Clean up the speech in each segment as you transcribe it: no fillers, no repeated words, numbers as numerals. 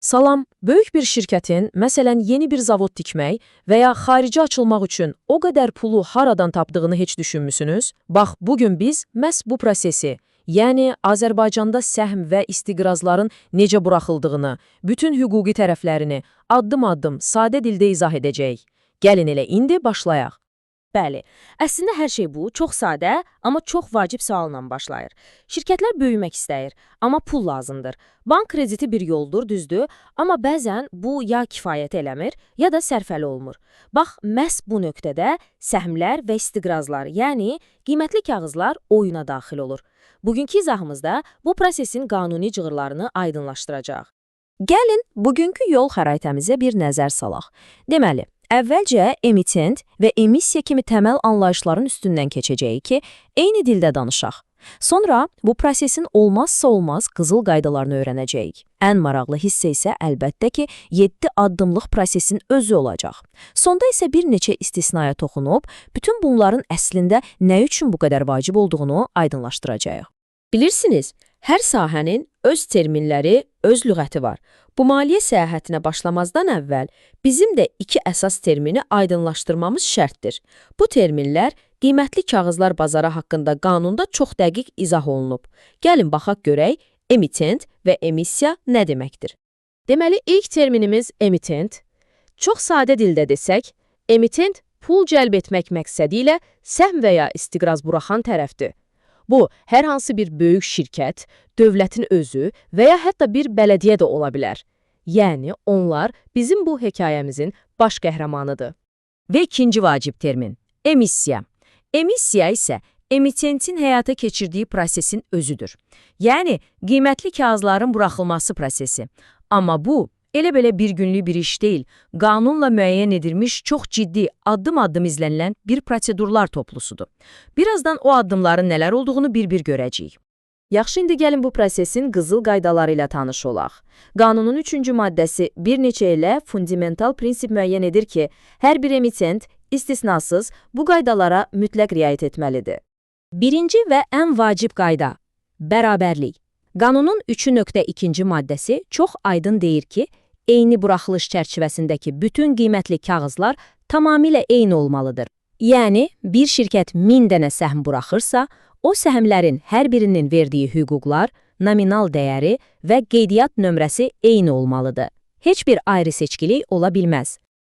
Salam, böyük bir şirkətin, məsələn, yeni bir zavod tikmək və ya xarici açılmaq üçün o qədər pulu haradan tapdığını heç düşünmüsünüz? Bax, bugün biz məhz bu prosesi, yəni Azərbaycanda səhm və istiqrazların necə buraxıldığını, bütün hüquqi tərəflərini addım-addım sadə dildə izah edəcəyik. Gəlin elə indi başlayaq. Bəli, əslində hər şey bu çox sadə, amma çox vacib sualla başlayır. Şirkətlər böyümək istəyir, amma pul lazımdır. Bank krediti bir yoldur, düzdür, amma bəzən bu ya kifayət eləmir, ya da sərfəli olmur. Bax, məhz bu nöqtədə səhmlər və istiqrazlar, yəni qiymətli kağızlar oyuna daxil olur. Bugünkü izahımızda bu prosesin qanuni cığırlarını aydınlaşdıracaq. Gəlin, bugünkü yol xəritəmizə bir nəzər salaq. Deməli, əvvəlcə emitent və emissiya kimi təməl anlayışların üstündən keçəcəyik ki, eyni dildə danışaq. Sonra bu prosesin olmazsa olmaz qızıl qaydalarını öyrənəcəyik. Ən maraqlı hissə isə əlbəttə ki, 7 addımlıq prosesin özü olacaq. Sonda isə bir neçə istisnaya toxunub, bütün bunların əslində nə üçün bu qədər vacib olduğunu aydınlaşdıracağıq. Bilirsiniz, hər sahənin öz terminləri, öz lüğəti var. Bu maliyyə səyahətinə başlamazdan əvvəl bizim də 2 əsas termini aydınlaşdırmamız şərtdir. Bu terminlər qiymətli kağızlar bazarı haqqında qanunda çox dəqiq izah olunub. Gəlin baxaq görək, emitent və emissiya nə deməkdir? Deməli, ilk terminimiz emitent. Çox sadə dildə desək, emitent pul cəlb etmək məqsədi ilə səhm və ya istiqraz buraxan tərəfdir. Bu, hər hansı bir böyük şirkət, dövlətin özü və ya hətta bir bələdiyyə də ola bilər. Yəni, onlar bizim bu hekayəmizin baş qəhrəmanıdır. Və ikinci vacib termin, emissiya. Emissiya isə emitentin həyata keçirdiyi prosesin özüdür. Yəni, qiymətli kağızların buraxılması prosesi. Amma bu, elə-belə bir günlük bir iş deyil, qanunla müəyyən edilmiş çox ciddi, addım-addım izlənilən bir prosedurlar toplusudur. Birazdan o addımların nələr olduğunu bir-bir görəcəyik. Yaxşı, indi gəlin bu prosesin qızıl qaydaları ilə tanış olaq. Qanunun 3-cü maddəsi bir neçə ilə fundamental prinsip müəyyən edir ki, hər bir emitent istisnasız bu qaydalara mütləq riayət etməlidir. Birinci və ən vacib qayda, bərabərlik. Qanunun 3.2-ci maddəsi çox aydın deyir ki, eyni buraxılış çərçivəsindəki bütün qiymətli kağızlar tamamilə eyni olmalıdır. Yəni, bir şirkət 1000 dənə səhm buraxırsa, o səhmlərin hər birinin verdiyi hüquqlar, nominal dəyəri və qeydiyyat nömrəsi eyni olmalıdır. Heç bir ayrı seçkilik ola bilməz.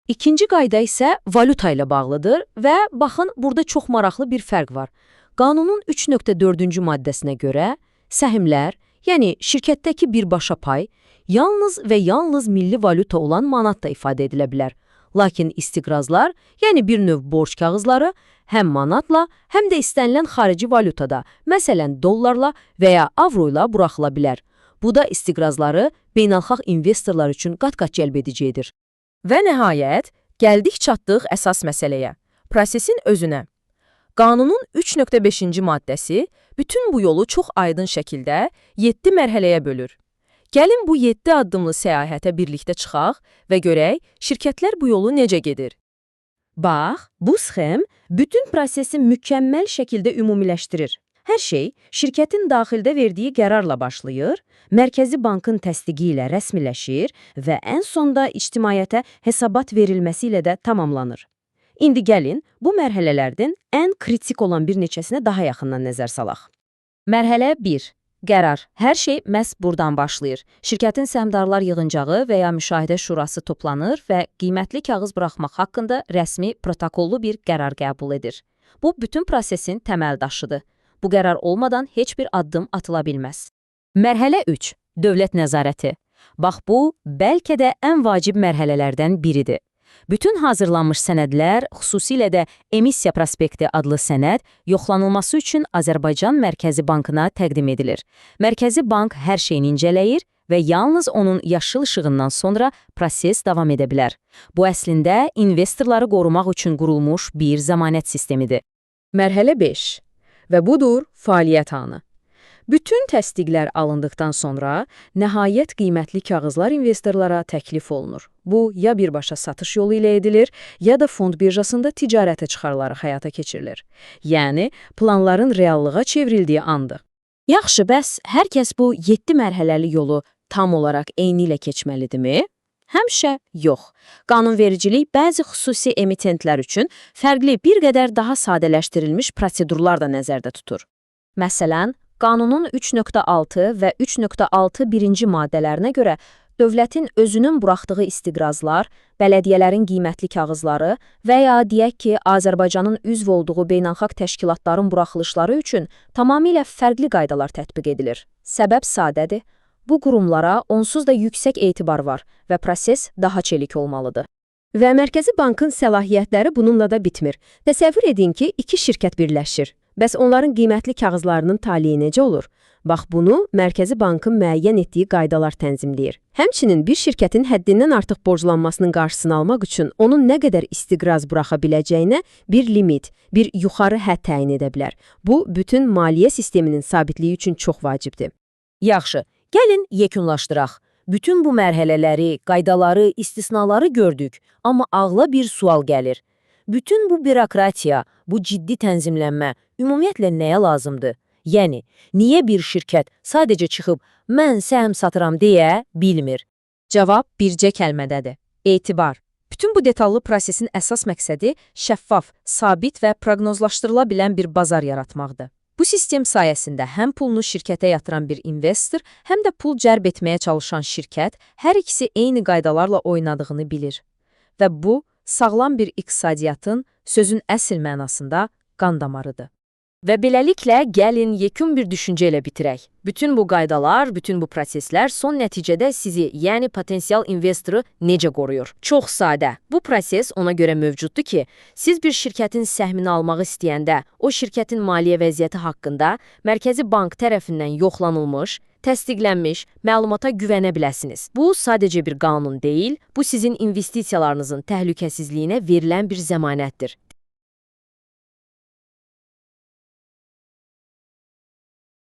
İkinci qayda isə valyuta ilə bağlıdır və baxın, burada çox maraqlı bir fərq var. Qanunun 3.4-cü maddəsinə görə, səhmlər, yəni şirkətdəki birbaşa pay, yalnız və yalnız milli valyuta olan manatla ifadə edilə bilər. Lakin istiqrazlar, yəni bir növ borc kağızları, həm manatla, həm də istənilən xarici valyutada, məsələn dollarla və ya avroyla buraxıla bilər. Bu da istiqrazları beynəlxalq investorlar üçün qat-qat cəlb edicidir. Və nəhayət, gəldik çatdıq əsas məsələyə, prosesin özünə. Qanunun 3.5-ci maddəsi bütün bu yolu çox aydın şəkildə 7 mərhələyə bölür. Gəlin bu 7 addımlı səyahətə birlikdə çıxaq və görək, şirkətlər bu yolu necə gedir. Bax, bu sxem bütün prosesi mükəmməl şəkildə ümumiləşdirir. Hər şey şirkətin daxildə verdiyi qərarla başlayır, Mərkəzi Bankın təsdiqi ilə rəsmiləşir və ən sonda ictimaiyyətə hesabat verilməsi ilə də tamamlanır. İndi gəlin, bu mərhələlərdən ən kritik olan bir neçəsinə daha yaxından nəzər salaq. Mərhələ 1. Qərar. Hər şey məhz buradan başlayır. Şirkətin səhmdarlar yığıncağı və ya müşahidə şurası toplanır və qiymətli kağız buraxmaq haqqında rəsmi protokollu bir qərar qəbul edir. Bu, bütün prosesin təməl daşıdır. Bu qərar olmadan heç bir addım atıla bilməz. Mərhələ 3. Dövlət nəzarəti. Bax, bu, bəlkə də ən vacib mərhələlərdən biridir. Bütün hazırlanmış sənədlər, xüsusilə də emissiya prospekti adlı sənəd, yoxlanılması üçün Azərbaycan Mərkəzi Bankına təqdim edilir. Mərkəzi Bank hər şeyini incələyir və yalnız onun yaşıl işığından sonra proses davam edə bilər. Bu əslində investorları qorumaq üçün qurulmuş bir zəmanət sistemidir. Mərhələ 5. Və budur fəaliyyət anı. Bütün təsdiqlər alındıqdan sonra nəhayət qiymətli kağızlar investorlara təklif olunur. Bu, ya birbaşa satış yolu ilə edilir, ya da fond birjasında ticarətə çıxarılaraq həyata keçirilir. Yəni, planların reallığa çevrildiyi andır. Yaxşı, bəs hər kəs bu 7 mərhələli yolu tam olaraq eyni ilə keçməlidirmi? Həmişə yox. Qanunvericilik bəzi xüsusi emitentlər üçün fərqli, bir qədər daha sadələşdirilmiş prosedurlar da nəzərdə tutur. Məsələn, qanunun 3.6 və 3.6 birinci maddələrinə görə dövlətin özünün buraxdığı istiqrazlar, bələdiyyələrin qiymətli kağızları və ya deyək ki, Azərbaycanın üzv olduğu beynəlxalq təşkilatların buraxılışları üçün tamamilə fərqli qaydalar tətbiq edilir. Səbəb sadədir. Bu qurumlara onsuz da yüksək etibar var və proses daha çelik olmalıdır. Və Mərkəzi Bankın səlahiyyətləri bununla da bitmir. Təsəvvür edin ki, iki şirkət birləşir. Bəs onların qiymətli kağızlarının taliyi necə olur? Bax, bunu Mərkəzi Bankın müəyyən etdiyi qaydalar tənzimləyir. Həmçinin bir şirkətin həddindən artıq borclanmasının qarşısını almaq üçün onun nə qədər istiqraz buraxa biləcəyinə bir limit, bir yuxarı hədd təyin edə bilər. Bu, bütün maliyyə sisteminin sabitliyi üçün çox vacibdir. Yaxşı, gəlin yekunlaşdıraq. Bütün bu mərhələləri, qaydaları, istisnaları gördük, amma ağla bir sual gəlir. Bütün bu bürokratiya, bu ciddi tənzimlənmə ümumiyyətlə nəyə lazımdır? Yəni, niyə bir şirkət sadəcə çıxıb mən səhm satıram deyə bilmir? Cavab bircə kəlmədədir. Etibar. Bütün bu detallı prosesin əsas məqsədi şəffaf, sabit və proqnozlaşdırıla bilən bir bazar yaratmaqdır. Bu sistem sayəsində həm pulunu şirkətə yatıran bir investor, həm də pul cəlb etməyə çalışan şirkət hər ikisi eyni qaydalarla oynadığını bilir. Və bu, sağlam bir iqtisadiyyatın sözün əsl mənasında qan damarıdır. Və beləliklə, gəlin yekun bir düşüncə ilə bitirək. Bütün bu qaydalar, bütün bu proseslər son nəticədə sizi, yəni potensial investoru necə qoruyur? Çox sadə. Bu proses ona görə mövcuddur ki, siz bir şirkətin səhmini almaq istəyəndə, o şirkətin maliyyə vəziyyəti haqqında Mərkəzi Bank tərəfindən yoxlanılmış, təsdiqlənmiş məlumata güvənə biləsiniz. Bu, sadəcə bir qanun deyil, bu sizin investisiyalarınızın təhlükəsizliyinə verilən bir zəmanətdir.